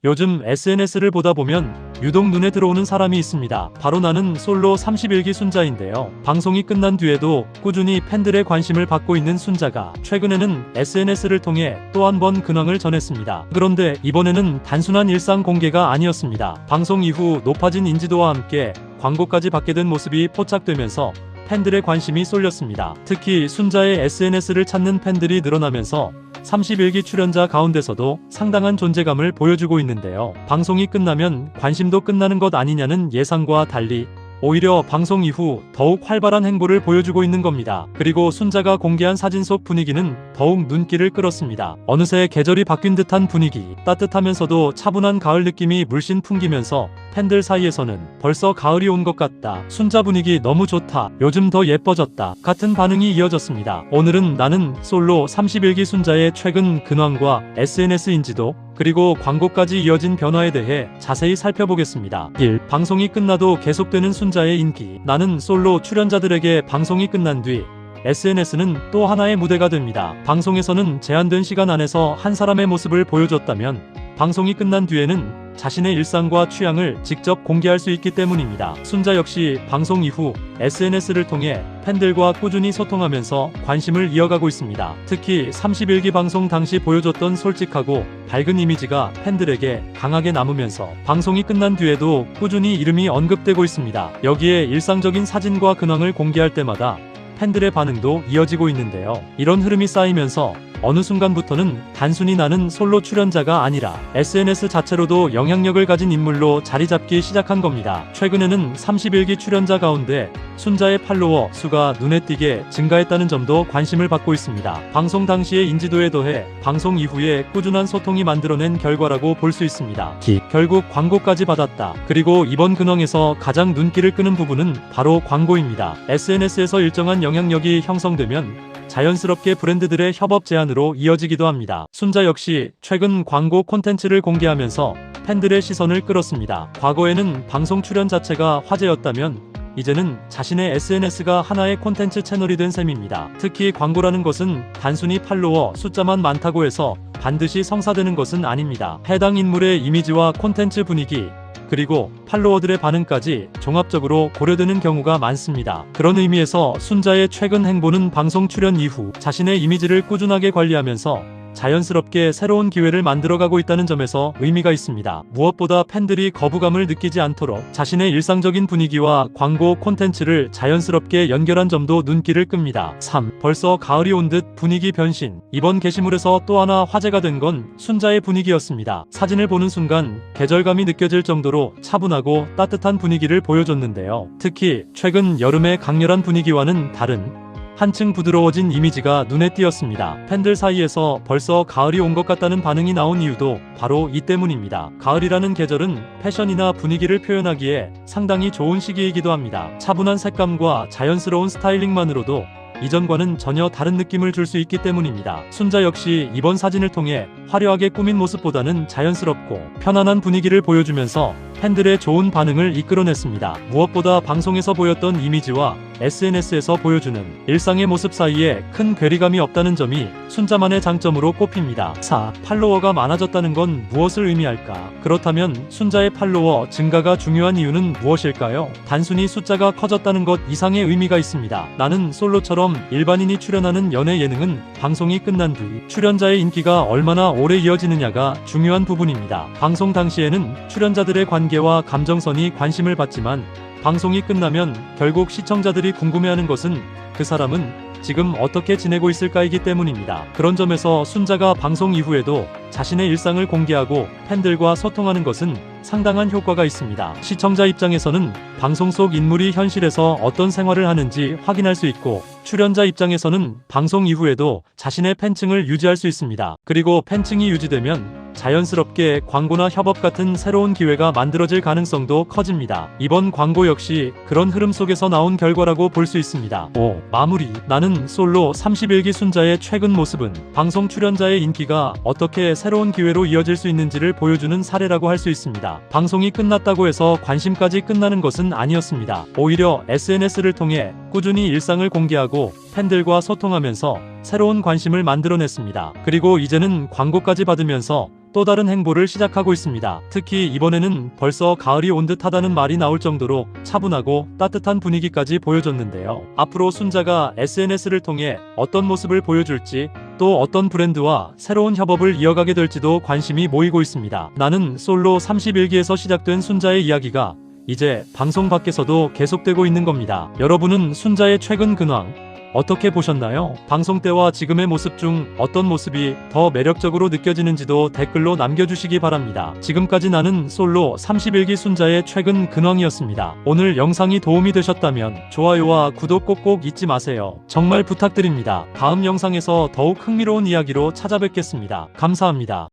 요즘 SNS를 보다 보면 유독 눈에 들어오는 사람이 있습니다. 바로 나는 솔로 31기 순자인데요. 방송이 끝난 뒤에도 꾸준히 팬들의 관심을 받고 있는 순자가 최근에는 SNS를 통해 또 한 번 근황을 전했습니다. 그런데 이번에는 단순한 일상 공개가 아니었습니다. 방송 이후 높아진 인지도와 함께 광고까지 받게 된 모습이 포착되면서 팬들의 관심이 쏠렸습니다. 특히 순자의 SNS를 찾는 팬들이 늘어나면서 31기 출연자 가운데서도 상당한 존재감을 보여주고 있는데요. 방송이 끝나면 관심도 끝나는 것 아니냐는 예상과 달리 오히려 방송 이후 더욱 활발한 행보를 보여주고 있는 겁니다. 그리고 순자가 공개한 사진 속 분위기는 더욱 눈길을 끌었습니다. 어느새 계절이 바뀐 듯한 분위기, 따뜻하면서도 차분한 가을 느낌이 물씬 풍기면서 팬들 사이에서는 벌써 가을이 온 것 같다, 순자 분위기 너무 좋다, 요즘 더 예뻐졌다 같은 반응이 이어졌습니다. 오늘은 나는 솔로 31기 순자의 최근 근황과 SNS 인지도 그리고 광고까지 이어진 변화에 대해 자세히 살펴보겠습니다. 1. 방송이 끝나도 계속되는 순자의 인기. 나는 솔로 출연자들에게 방송이 끝난 뒤 SNS는 또 하나의 무대가 됩니다. 방송에서는 제한된 시간 안에서 한 사람의 모습을 보여줬다면 방송이 끝난 뒤에는 자신의 일상과 취향을 직접 공개할 수 있기 때문입니다. 순자 역시 방송 이후 SNS를 통해 팬들과 꾸준히 소통하면서 관심을 이어가고 있습니다. 특히 31기 방송 당시 보여줬던 솔직하고 밝은 이미지가 팬들에게 강하게 남으면서 방송이 끝난 뒤에도 꾸준히 이름이 언급되고 있습니다. 여기에 일상적인 사진과 근황을 공개할 때마다 팬들의 반응도 이어지고 있는데요. 이런 흐름이 쌓이면서 어느 순간부터는 단순히 나는 솔로 출연자가 아니라 SNS 자체로도 영향력을 가진 인물로 자리 잡기 시작한 겁니다. 최근에는 31기 출연자 가운데 순자의 팔로워 수가 눈에 띄게 증가했다는 점도 관심을 받고 있습니다. 방송 당시의 인지도에 더해 방송 이후에 꾸준한 소통이 만들어낸 결과라고 볼 수 있습니다. 결국 광고까지 받았다. 그리고 이번 근황에서 가장 눈길을 끄는 부분은 바로 광고입니다. SNS에서 일정한 영향력이 형성되면 자연스럽게 브랜드들의 협업 제안으로 이어지기도 합니다. 순자 역시 최근 광고 콘텐츠를 공개하면서 팬들의 시선을 끌었습니다. 과거에는 방송 출연 자체가 화제였다면 이제는 자신의 SNS가 하나의 콘텐츠 채널이 된 셈입니다. 특히 광고라는 것은 단순히 팔로워 숫자만 많다고 해서 반드시 성사되는 것은 아닙니다. 해당 인물의 이미지와 콘텐츠 분위기, 그리고 팔로워들의 반응까지 종합적으로 고려되는 경우가 많습니다. 그런 의미에서 순자의 최근 행보는 방송 출연 이후 자신의 이미지를 꾸준하게 관리하면서 자연스럽게 새로운 기회를 만들어가고 있다는 점에서 의미가 있습니다. 무엇보다 팬들이 거부감을 느끼지 않도록 자신의 일상적인 분위기와 광고 콘텐츠를 자연스럽게 연결한 점도 눈길을 끕니다. 3. 벌써 가을이 온 듯 분위기 변신. 이번 게시물에서 또 하나 화제가 된 건 순자의 분위기였습니다. 사진을 보는 순간 계절감이 느껴질 정도로 차분하고 따뜻한 분위기를 보여줬는데요. 특히 최근 여름의 강렬한 분위기와는 다른 한층 부드러워진 이미지가 눈에 띄었습니다. 팬들 사이에서 벌써 가을이 온 것 같다는 반응이 나온 이유도 바로 이 때문입니다. 가을이라는 계절은 패션이나 분위기를 표현하기에 상당히 좋은 시기이기도 합니다. 차분한 색감과 자연스러운 스타일링만으로도 이전과는 전혀 다른 느낌을 줄 수 있기 때문입니다. 순자 역시 이번 사진을 통해 화려하게 꾸민 모습보다는 자연스럽고 편안한 분위기를 보여주면서 팬들의 좋은 반응을 이끌어냈습니다. 무엇보다 방송에서 보였던 이미지와 SNS에서 보여주는 일상의 모습 사이에 큰 괴리감이 없다는 점이 순자만의 장점으로 꼽힙니다. 4. 팔로워가 많아졌다는 건 무엇을 의미할까? 그렇다면 순자의 팔로워 증가가 중요한 이유는 무엇일까요? 단순히 숫자가 커졌다는 것 이상의 의미가 있습니다. 나는 솔로처럼 일반인이 출연하는 연예 예능은 방송이 끝난 뒤 출연자의 인기가 얼마나 오래 이어지느냐가 중요한 부분입니다. 방송 당시에는 출연자들의 관계와 감정선이 관심을 받지만 방송이 끝나면 결국 시청자들이 궁금해하는 것은 그 사람은 지금 어떻게 지내고 있을까이기 때문입니다. 그런 점에서 순자가 방송 이후에도 자신의 일상을 공개하고 팬들과 소통하는 것은 상당한 효과가 있습니다. 시청자 입장에서는 방송 속 인물이 현실에서 어떤 생활을 하는지 확인할 수 있고, 출연자 입장에서는 방송 이후에도 자신의 팬층을 유지할 수 있습니다. 그리고 팬층이 유지되면 자연스럽게 광고나 협업 같은 새로운 기회가 만들어질 가능성도 커집니다. 이번 광고 역시 그런 흐름 속에서 나온 결과라고 볼 수 있습니다. 5. 마무리. 나는 솔로 31기 순자의 최근 모습은 방송 출연자의 인기가 어떻게 새로운 기회로 이어질 수 있는지를 보여주는 사례라고 할 수 있습니다. 방송이 끝났다고 해서 관심까지 끝나는 것은 아니었습니다. 오히려 SNS를 통해 꾸준히 일상을 공개하고 팬들과 소통하면서 새로운 관심을 만들어냈습니다. 그리고 이제는 광고까지 받으면서 또 다른 행보를 시작하고 있습니다. 특히 이번에는 벌써 가을이 온 듯하다는 말이 나올 정도로 차분하고 따뜻한 분위기까지 보여줬는데요. 앞으로 순자가 SNS를 통해 어떤 모습을 보여줄지, 또 어떤 브랜드와 새로운 협업을 이어가게 될지도 관심이 모이고 있습니다. 나는 솔로 31기에서 시작된 순자의 이야기가 이제 방송 밖에서도 계속되고 있는 겁니다. 여러분은 순자의 최근 근황 어떻게 보셨나요? 방송 때와 지금의 모습 중 어떤 모습이 더 매력적으로 느껴지는지도 댓글로 남겨주시기 바랍니다. 지금까지 나는 솔로 31기 순자의 최근 근황이었습니다. 오늘 영상이 도움이 되셨다면 좋아요와 구독 꼭꼭 잊지 마세요. 정말 부탁드립니다. 다음 영상에서 더욱 흥미로운 이야기로 찾아뵙겠습니다. 감사합니다.